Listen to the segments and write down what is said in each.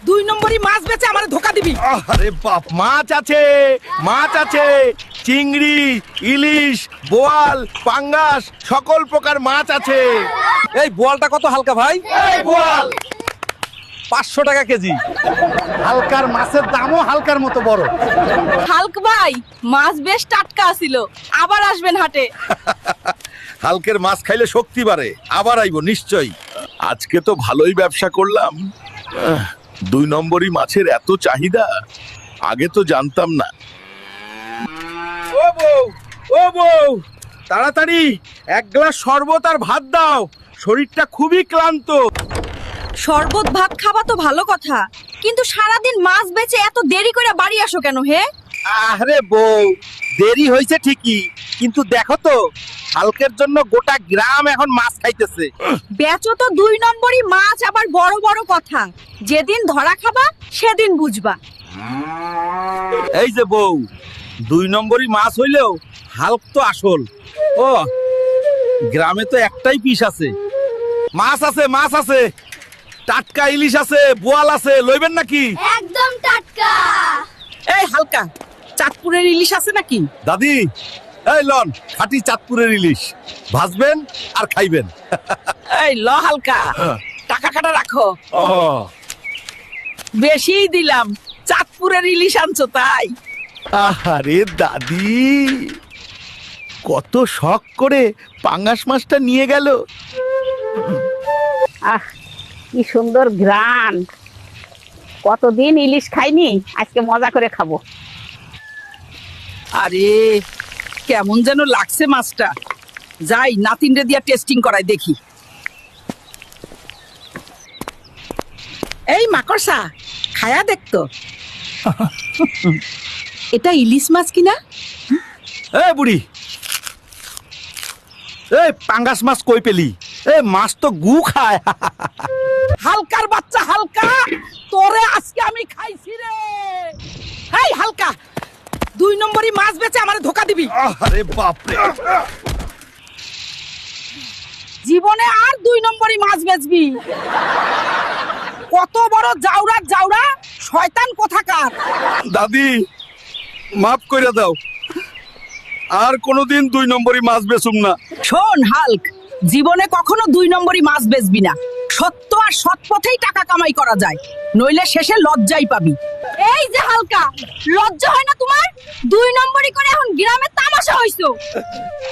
দুই নম্বরই মাছ বেচে আমারে ধোকা দিবি। আরে বাপ, মাছ আছে, মাছ আছে, চিংড়ি, ইলিশ, বোয়াল, পাঙ্গাস, সকল প্রকার মাছ আছে। এই বোয়ালটা কত হালকা ভাই? এই বোয়াল 500 টাকা কেজি। হালকার মাছের দামও হালকার মতো বড়। হালক ভাই, মাছ বেশ টাটকা আছিল, আবার আসবেন হাটে। হালকের মাছ খাইলে শক্তি বাড়ে, আবার আইবো নিশ্চয়ই। আজকে তো ভালোই ব্যবসা করলাম। দুই নম্বরই মাছের এত চাহিদা, আগে তো জানতাম না। ও বউ, ও বউ, তাড়াতাড়ি এক গ্লাস শরবত আর ভাত দাও, শরীরটা খুবই ক্লান্ত। শরবত ভাত খাবা তো ভালো কথা, কিন্তু সারাদিন মাছ বেচে এত দেরি করে বাড়ি আসো কেন হে? আরে বউ, দেরি হয়েছে ঠিকই, কিন্তু দেখো তো হালকের জন্য গোটা গ্রাম এখন মাছ খাইতেছে। বেচো তো দুই নম্বরই মাছ, আবার বড় বড় কথা। যেদিন ধরা খাবা সেদিন বুঝবা। এই যে বউ, দুই নম্বরই মাছ হইলেও হালক তো আসল। ও, গ্রামে তো একটাই পিস আছে। মাছ আছে, মাছ আছে, টাটকা ইলিশ আছে, বোয়াল আছে, লইবেন নাকি? একদম টাটকা। এই হালকা, চাঁদপুরের ইলিশ আছে নাকি? দাদি, এই লন খাঁটি চাঁদপুরের ইলিশ, ভাজবেন আর খাইবেন। এই ল হালকা, টাকা কাটা রাখো। ও, বেশিই দিলাম, চাঁদপুরের ইলিশ আনছো তাই। আরে দাদি, কত শখ করে পাঙ্গাস মাছটা নিয়ে গেল। আহ, কি সুন্দর ঘ্রাণ! কতদিন ইলিশ খাইনি, আজকে মজা করে খাবো। আরে কেমন যেন লাগছে মাছটা, যাই নাতিনরে দিয়া টেস্টিং করাই দেখি। এই মাকড়সা, খায়া দেখতো এটা ইলিশ মাছ কিনা। এ বুড়ি, এই পাঙ্গাস মাছ কই পেলি? এ মাছ তো গু খায়। হালকার বাচ্চা হালকা, তোরে আজকে আমি খাইছি রে। এই হালকা, দুই নম্বরই মাছ বেচে আমারে ধোকা দিবি। আরে বাপ রে, জীবনে আর দুই নম্বরই মাছ বেচবি? কত বড় জাউরা জাউরা, শয়তান কোথাকার। দাদি মাফ কইরা দাও, আর কোনোদিন দুই নম্বরই মাছ বেচুম না। শোন হাল্ক, জীবনে কখনো দুই নম্বরই মাছ বেচবি না। সত্য আর সৎ পথেই টাকা কামাই করা যায়, নইলে শেষে লজ্জাই পাবি। এই যে হালকা, লজ্জা হয় না তোমার? দুই নম্বরই করে এখন গ্রামে তামাশা হইছো।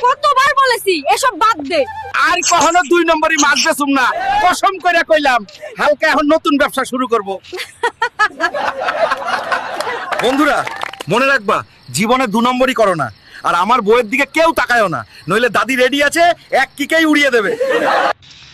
কতবার বলেছি এসব বাদ দে। আর কখনো দুই নম্বরই মাছ বেচুম না, কসম কইরা কইলাম। হালকা এখন নতুন ব্যবসা শুরু করব। বন্ধুরা মনে রাখবা, জীবনে দু নম্বরই করো না, আর আমার বউয়ের দিকে কেউ তাকায়ও না, নইলে দাদি রেডি আছে এক কিকেই উড়িয়ে দেবে।